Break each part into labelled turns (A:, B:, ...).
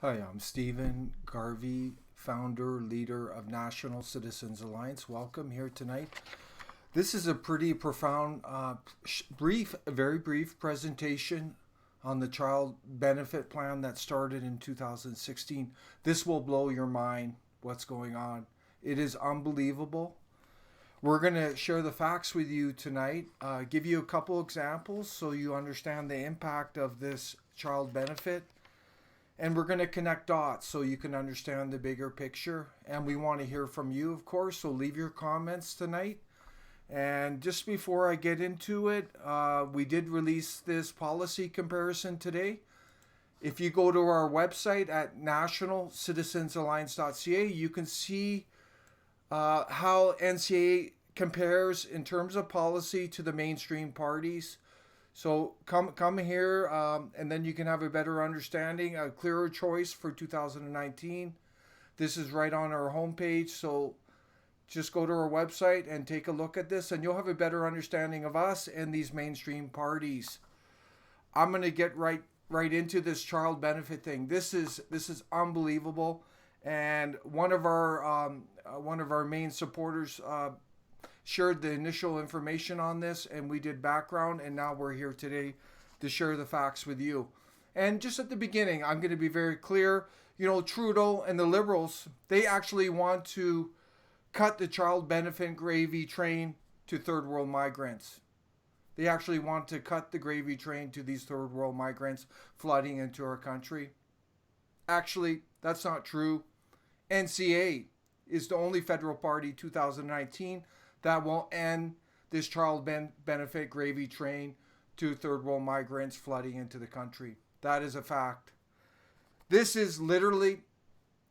A: Hi, I'm Stephen Garvey, founder, leader of National Citizens Alliance. Welcome here tonight. This is a pretty profound, very brief presentation on the child benefit plan that started in 2016. This will blow your mind what's going on. It is unbelievable. We're going to share the facts with you tonight, give you a couple examples so you understand the impact of this child benefit. And we're going to connect dots so you can understand the bigger picture. And we want to hear from you, of course, so leave your comments tonight. And just before I get into it, we did release this policy comparison today. If you go to our website at nationalcitizensalliance.ca, you can see how NCA compares in terms of policy to the mainstream parties. So come here, and then you can have a better understanding, a clearer choice for 2019. This is right on our homepage, so just go to our website and take a look at this, and you'll have a better understanding of us and these mainstream parties. I'm going to get right into this child benefit thing. This is unbelievable, and one of our main supporters shared the initial information on this, and we did background, and now we're here today to share the facts with you. And just at the beginning, I'm going to be very clear. Trudeau and the Liberals, they actually want to cut the child benefit gravy train to third world migrants. They actually want to cut the gravy train to these third world migrants flooding into our country. Actually, that's not true. NCA is the only federal party 2019 that will end this child benefit gravy train to third world migrants flooding into the country. That is a fact. This is literally,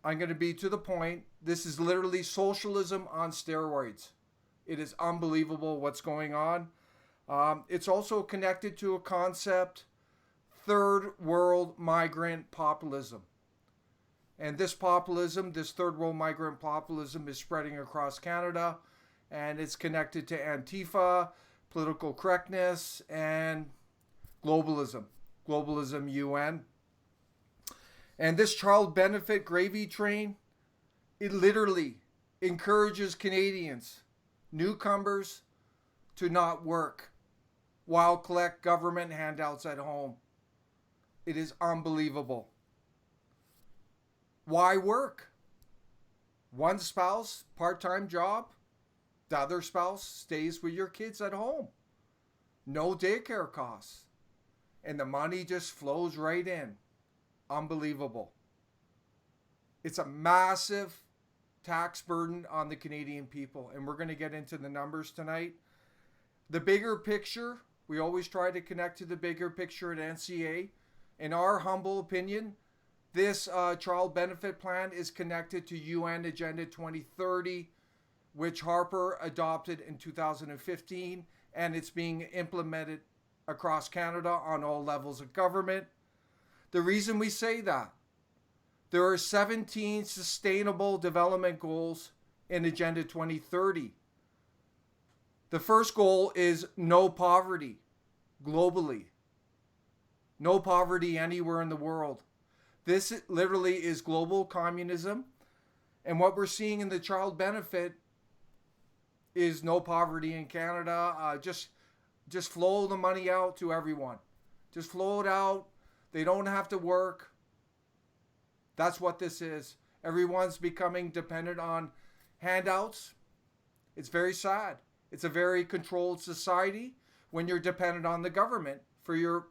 A: I'm going to be to the point, this is literally socialism on steroids. It is unbelievable what's going on. It's also connected to a concept, third world migrant populism. And this populism, this third world migrant populism, is spreading across Canada. And it's connected to Antifa, political correctness, and globalism. Globalism UN. And this child benefit gravy train, it literally encourages Canadians, newcomers, to not work while collect government handouts at home. It is unbelievable. Why work? One spouse, part-time job. The other spouse stays with your kids at home. No daycare costs. And the money just flows right in. Unbelievable. It's a massive tax burden on the Canadian people. And we're going to get into the numbers tonight. The bigger picture, we always try to connect to the bigger picture at NCA. In our humble opinion, this child benefit plan is connected to UN Agenda 2030, which Harper adopted in 2015, and it's being implemented across Canada on all levels of government. The reason we say that, there are 17 sustainable development goals in Agenda 2030. The first goal is no poverty globally. No poverty anywhere in the world. This literally is global communism, and what we're seeing in the child benefit is no poverty in Canada. Just flow the money out to everyone. Just flow it out. They don't have to work. That's what this is. Everyone's becoming dependent on handouts. It's very sad. It's a very controlled society when you're dependent on the government for your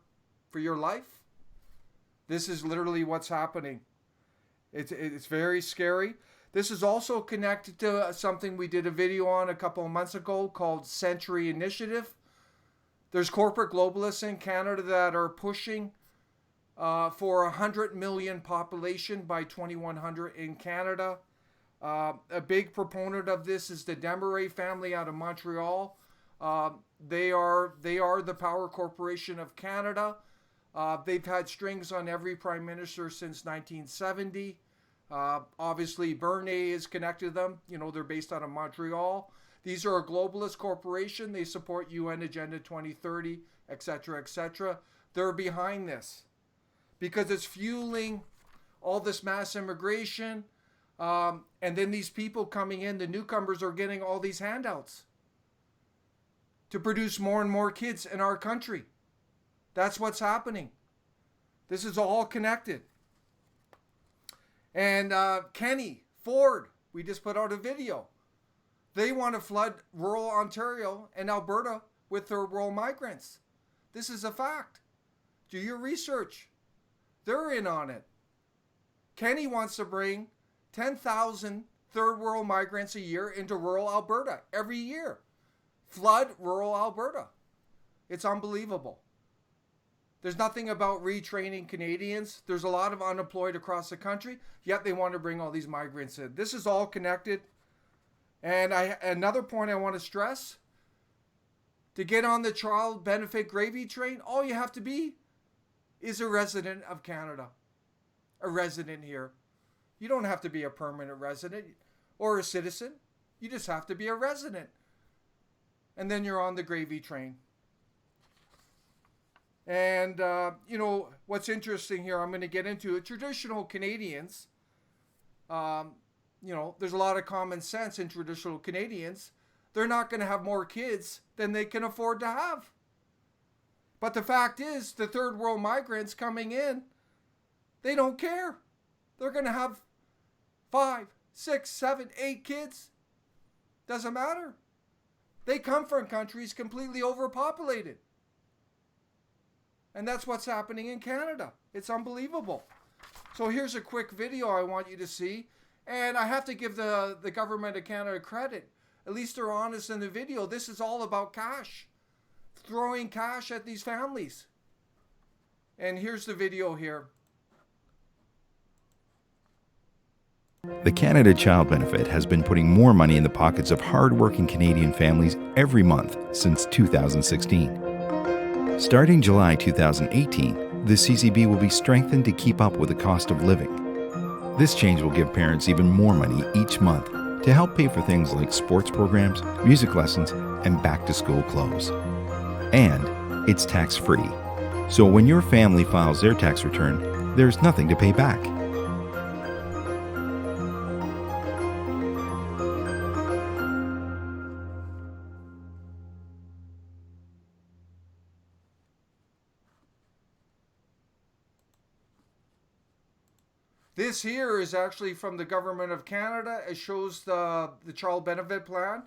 A: life. This is literally what's happening. It's very scary. This is also connected to something we did a video on a couple of months ago called Century Initiative. There's corporate globalists in Canada that are pushing for 100 million population by 2100 in Canada. A big proponent of this is the Desmarais family out of Montreal. They are the power corporation of Canada. They've had strings on every prime minister since 1970. Obviously, Bernier is connected to them. They're based out of Montreal. These are a globalist corporation. They support UN Agenda 2030, etc., etc. They're behind this because it's fueling all this mass immigration. And then these people coming in, the newcomers, are getting all these handouts to produce more and more kids in our country. That's what's happening. This is all connected. And Kenny, Ford, we just put out a video. They want to flood rural Ontario and Alberta with third world migrants. This is a fact. Do your research. They're in on it. Kenny wants to bring 10,000 third world migrants a year into rural Alberta every year. Flood rural Alberta. It's unbelievable. There's nothing about retraining Canadians. There's a lot of unemployed across the country, yet they want to bring all these migrants in. This is all connected. And another point I want to stress, to get on the child benefit gravy train, all you have to be is a resident of Canada, a resident here. You don't have to be a permanent resident or a citizen. You just have to be a resident. And then you're on the gravy train. And, what's interesting here, I'm going to get into it. Traditional Canadians, there's a lot of common sense in traditional Canadians. They're not going to have more kids than they can afford to have. But the fact is, the third world migrants coming in, they don't care. They're going to have 5, 6, 7, 8 kids. Doesn't matter. They come from countries completely overpopulated. And that's what's happening in Canada. It's unbelievable. So here's a quick video I want you to see. And I have to give the government of Canada credit. At least they're honest in the video. This is all about cash. Throwing cash at these families. And here's the video here.
B: The Canada Child Benefit has been putting more money in the pockets of hard-working Canadian families every month since 2016. Starting July 2018, the CCB will be strengthened to keep up with the cost of living. This change will give parents even more money each month to help pay for things like sports programs, music lessons, and back-to-school clothes. And it's tax-free. So when your family files their tax return, there's nothing to pay back.
A: This here is actually from the government of Canada. It shows the child benefit plan.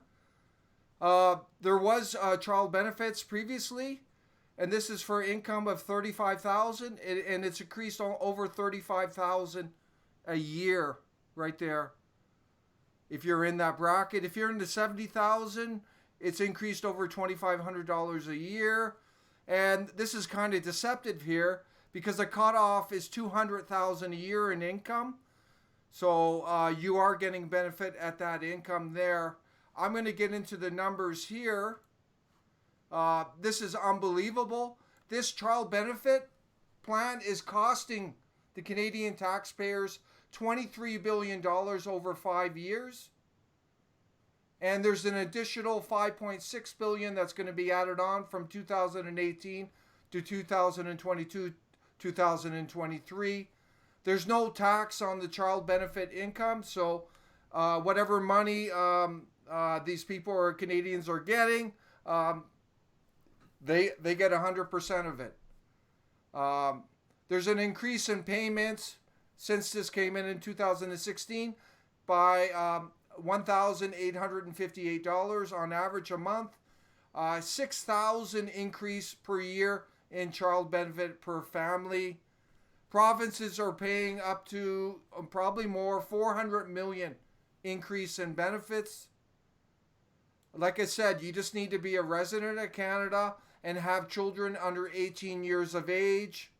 A: There was child benefits previously, and this is for income of $35,000, and it's increased over $35,000 a year right there. If you're in that bracket, if you're in the $70,000, it's increased over $2,500 a year, and this is kind of deceptive here, because the cutoff is $200,000 a year in income. So you are getting benefit at that income there. I'm going to get into the numbers here. This is unbelievable. This child benefit plan is costing the Canadian taxpayers $23 billion over 5 years. And there's an additional $5.6 billion that's going to be added on from 2018 to 2022. 2023. There's no tax on the child benefit income, so whatever money these people or Canadians are getting, they get 100% of it. There's an increase in payments since this came in 2016 by $1,858 on average a month, $6,000 increase per year in child benefit per family. Provinces are paying up to probably more, $400 million increase in benefits. Like I said, you just need to be a resident of Canada and have children under 18 years of age.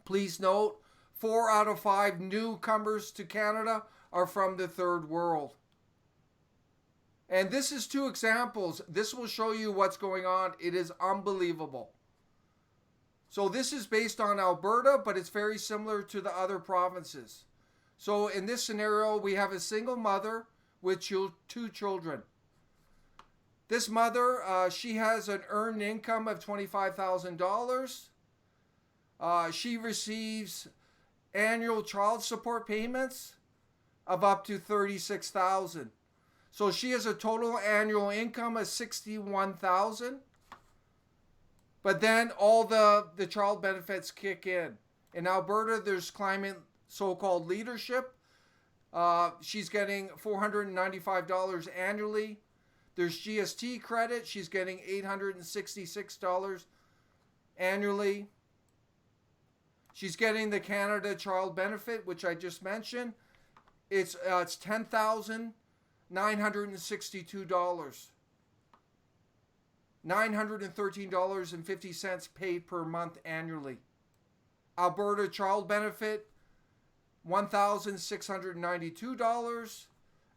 A: Please note, 4 out of 5 newcomers to Canada are from the third world. And this is 2 examples. This will show you what's going on. It is unbelievable. So this is based on Alberta, but it's very similar to the other provinces. So in this scenario, we have a single mother with 2 children. This mother, she has an earned income of $25,000. She receives annual child support payments of up to $36,000. So she has a total annual income of $61,000. But then all the child benefits kick in. In Alberta, there's climate so-called leadership. She's getting $495 annually. There's GST credit. She's getting $866 annually. She's getting the Canada Child Benefit, which I just mentioned. It's $10,962. $913.50 paid per month annually. Alberta Child Benefit, $1,692.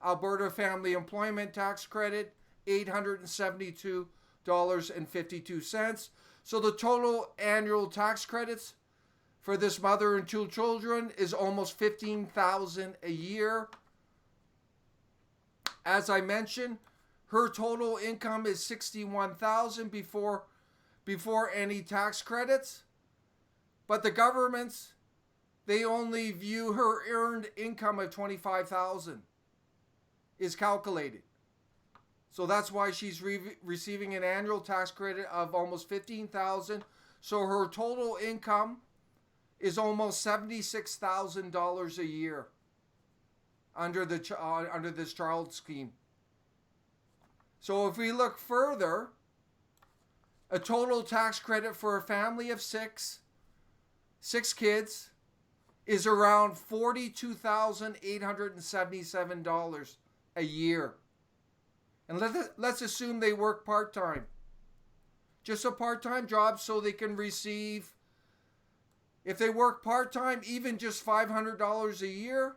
A: Alberta Family Employment Tax Credit, $872.52. So the total annual tax credits for this mother and two children is almost $15,000 a year. As I mentioned, her total income is $61,000 before any tax credits. But the governments, they only view her earned income of $25,000 is calculated. So that's why she's receiving an annual tax credit of almost $15,000. So her total income is almost $76,000 a year under this child scheme. So if we look further, a total tax credit for a family of six kids, is around $42,877 a year. And let's assume they work part-time. Just a part-time job so they can receive, if they work part-time, even just $500 a year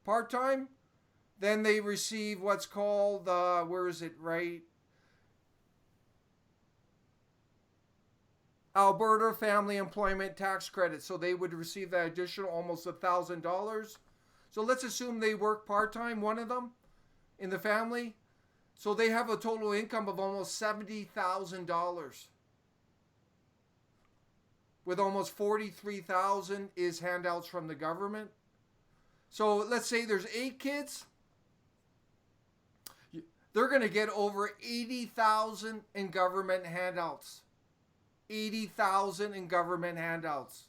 A: part-time, then they receive what's called, Alberta Family Employment Tax Credit. So they would receive that additional almost $1,000. So let's assume they work part-time, one of them, in the family. So they have a total income of almost $70,000. With almost $43,000 is handouts from the government. So let's say there's 8 kids. They're going to get over $80,000 in government handouts. $80,000 in government handouts.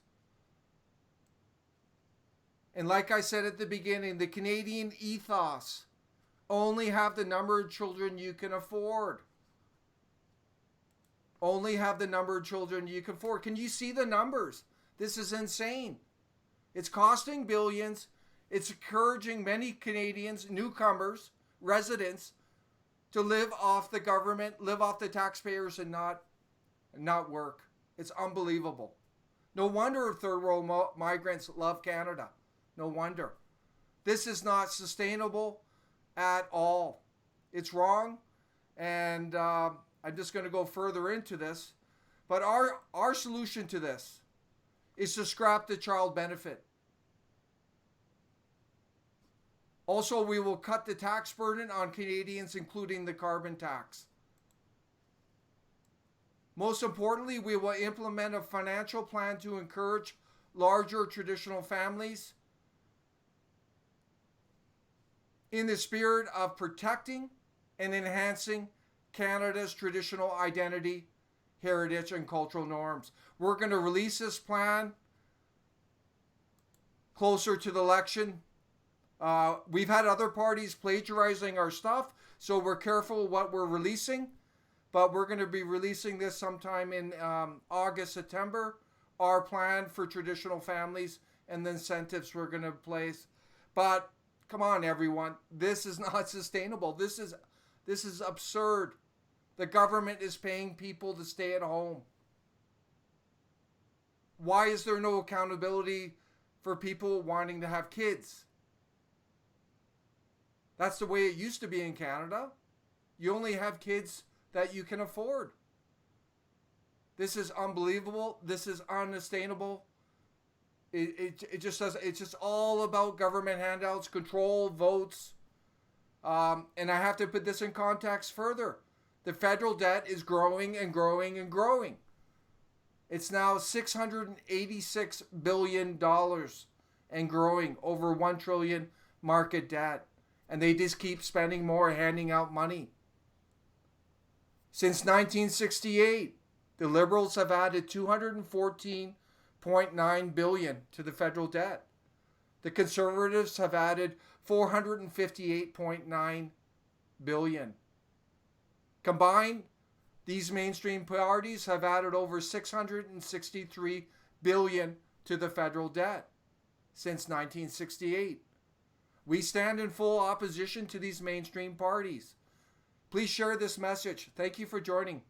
A: And like I said at the beginning, the Canadian ethos, only have the number of children you can afford. Only have the number of children you can afford. Can you see the numbers? This is insane. It's costing billions. It's encouraging many Canadians, newcomers, residents, to live off the government, live off the taxpayers, and not work. It's unbelievable. No wonder third world migrants love Canada. No wonder. This is not sustainable at all. It's wrong, and I'm just going to go further into this. But our solution to this is to scrap the child benefit. Also, we will cut the tax burden on Canadians, including the carbon tax. Most importantly, we will implement a financial plan to encourage larger traditional families in the spirit of protecting and enhancing Canada's traditional identity, heritage, and cultural norms. We're going to release this plan closer to the election. We've had other parties plagiarizing our stuff, so we're careful what we're releasing. But we're going to be releasing this sometime in August, September, our plan for traditional families and the incentives we're going to place. But come on, everyone. This is not sustainable. This is absurd. The government is paying people to stay at home. Why is there no accountability for people wanting to have kids? That's the way it used to be in Canada. You only have kids that you can afford. This is unbelievable. This is unsustainable. It just does. It's just all about government handouts, control, votes. And I have to put this in context further. The federal debt is growing and growing and growing. It's now $686 billion and growing, over 1 trillion market debt. And they just keep spending more, handing out money. Since 1968, the Liberals have added $214.9 billion to the federal debt. The Conservatives have added $458.9 billion. Combined, these mainstream parties have added over $663 billion to the federal debt since 1968. We stand in full opposition to these mainstream parties. Please share this message. Thank you for joining.